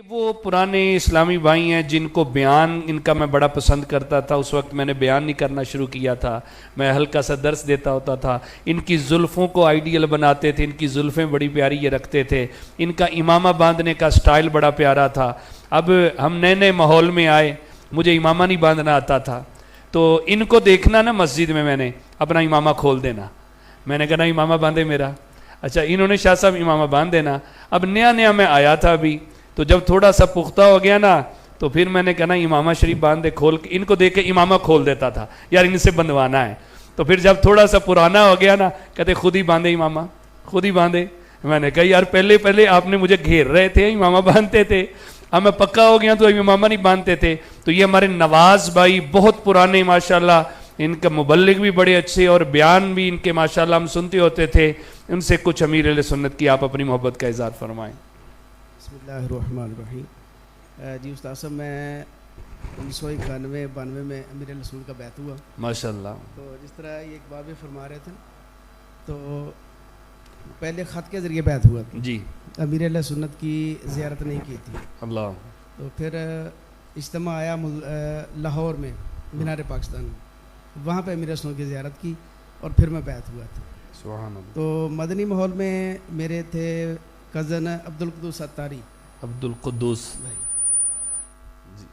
وہ پرانے اسلامی بھائی ہیں جن کو بیان ان کا میں بڑا پسند کرتا تھا. اس وقت میں نے بیان نہیں کرنا شروع کیا تھا, میں ہلکا سا درس دیتا ہوتا تھا. ان کی زلفوں کو آئیڈیل بناتے تھے, ان کی زلفیں بڑی پیاری یہ رکھتے تھے, ان کا امامہ باندھنے کا سٹائل بڑا پیارا تھا. اب ہم نئے نئے ماحول میں آئے, مجھے امامہ نہیں باندھنا آتا تھا, تو ان کو دیکھنا نا مسجد میں نے اپنا امامہ کھول دینا. میں نے کہا نا امامہ باندھے میرا. اچھا انہوں نے شاہ صاحب امامہ باندھ دینا. اب نیا نیا میں آیا تھا ابھی, تو جب تھوڑا سا پختہ ہو گیا نا تو پھر میں نے کہا نا امامہ شریف باندھ دے, کھول کے ان کو دیکھ کے امامہ کھول دیتا تھا, یار ان سے بندوانا ہے. تو پھر جب تھوڑا سا پرانا ہو گیا نا کہتے خود ہی باندھے امامہ, خود ہی باندھے. میں نے کہا یار پہلے آپ نے مجھے گھیر رہے تھے, امامہ باندھتے تھے, اب میں پکا ہو گیا تو امامہ نہیں باندھتے تھے. تو یہ ہمارے نواز بھائی بہت پرانے ماشاءاللہ, ان کا مبلغ بھی بڑے اچھے اور بیان بھی ان کے ماشاءاللہ ہم سنتے ہوتے تھے. ان سے کچھ امیر اہل سنت کی آپ اپنی محبت کا اظہار فرمائیں. بسم اللہ الرحمن الرحیم. جی استاد صاحب, میں 1991-92 میں امیر اہل سنت کا بیعت ہوا ماشاءاللہ. تو جس طرح یہ اقبال بھی فرما رہے تھے, تو پہلے خط کے ذریعے بیعت ہوا تھا جی, امیر اہل سنت کی زیارت نہیں کی تھی. اللہ. تو پھر اجتماع آیا لاہور میں مینار پاکستان, وہاں پہ امیر اہل سنت کی زیارت کی اور پھر میں بیعت ہوا تھا. سبحان اللہ. تو مدنی ماحول میں میرے تھے کزن عبدالقدوس اتاری عبد القدوس بھائی, جی,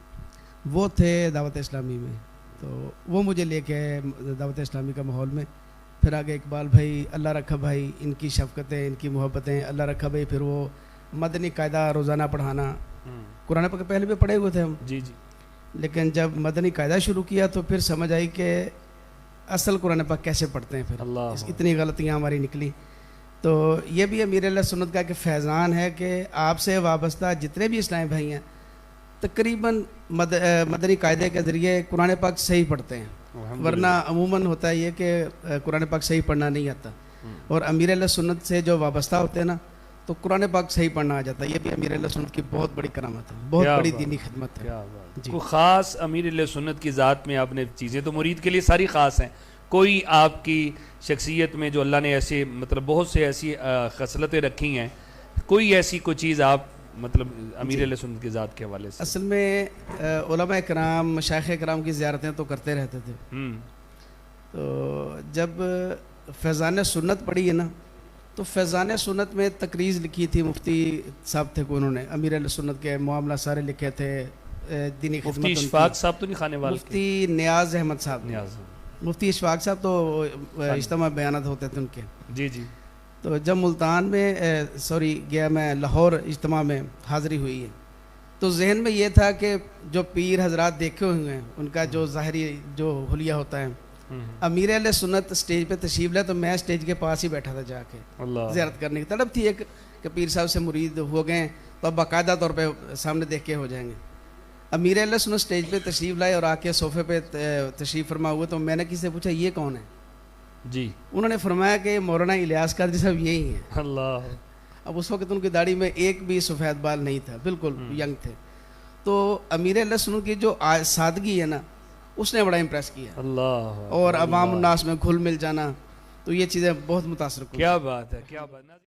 وہ تھے دعوت اسلامی میں, تو وہ مجھے لے کے دعوت اسلامی کا ماحول میں. پھر آگے اقبال بھائی, اللہ رکھا بھائی, ان کی شفقتیں, ان کی محبتیں, اللہ رکھا بھائی. پھر وہ مدنی قاعدہ روزانہ پڑھانا, قرآن پاک پہلے بھی پڑھے ہوئے تھے ہم, جی جی, لیکن جب مدنی قاعدہ شروع کیا تو پھر سمجھ آئی کہ اصل قرآن پاک کیسے پڑھتے ہیں. پھر اللہ, اتنی غلطیاں ہماری نکلی. تو یہ بھی امیر اہل سنت کا ایک فیضان ہے کہ آپ سے وابستہ جتنے بھی اسلامی بھائی ہیں تقریباً مدنی قاعدے کے ذریعے قرآن پاک صحیح پڑھتے ہیں, ورنہ عموماً ہوتا ہے یہ کہ قرآن پاک صحیح پڑھنا نہیں آتا. اور امیر اہل سنت سے جو وابستہ ہوتے ہیں نا تو قرآن پاک صحیح پڑھنا آ جاتا ہے. یہ بھی امیر اہل سنت کی بہت بڑی کرامت ہے, بہت بڑی دینی خدمت ہے. جی, کوئی خاص امیر اہل سنت کی ذات میں آپ نے چیزیں تو مرید کے لیے ساری خاص ہیں, کوئی آپ کی شخصیت میں جو اللہ نے ایسے مطلب بہت سے ایسی خصلتیں رکھی ہیں, کوئی ایسی کوئی چیز آپ مطلب امیر اہل سنت کی ذات کے حوالے سے؟ اصل میں علماء کرام, مشائخ کرام کی زیارتیں تو کرتے رہتے تھے. تو جب فیضان سنت پڑھی ہے نا, تو فیضان سنت میں تقریض لکھی تھی, مفتی صاحب تھے کو, انہوں نے امیر اہل سنت کے معاملہ سارے لکھے تھے. دینی خدمت مفتی اشفاق صاحب تو نہیں خانے والے, مفتی نیاز احمد صاحب, مفتی اشفاق صاحب تو اجتماع بیانات ہوتے تھے ان کے. جی جی. تو جب ملتان میں گیا میں, لاہور اجتماع میں حاضری ہوئی ہے, تو ذہن میں یہ تھا کہ جو پیر حضرات دیکھے ہوئے ہیں ان کا جو ظاہری جو حلیہ ہوتا ہے, امیر اہل سنت اسٹیج پہ تشریف لے, تو میں اسٹیج کے پاس ہی بیٹھا تھا جا کے زیارت کرنے کی تڑپ تھی ایک کہ پیر صاحب سے مرید ہو گئے تو اب باقاعدہ طور پہ سامنے دیکھ کے ہو جائیں گے. امیر اہل سنت اسٹیج پہ تشریف لائے اور آ کے صوفے پہ تشریف فرما ہوئے, تو میں نے کسی سے پوچھا یہ کون ہے؟ جی, انہوں نے فرمایا کہ مولانا الیاس قادری صاحب یہی ہیں. اللہ. اب اس وقت ان کی داڑھی میں ایک بھی سفید بال نہیں تھا, بالکل ینگ تھے. تو امیر اہل سنت کی جو سادگی ہے نا, اس نے بڑا امپریس کیا. اللہ. اور عوام الناس میں گھل مل جانا, تو یہ چیزیں بہت متاثر کن. کیا بات ہے, کیا بات.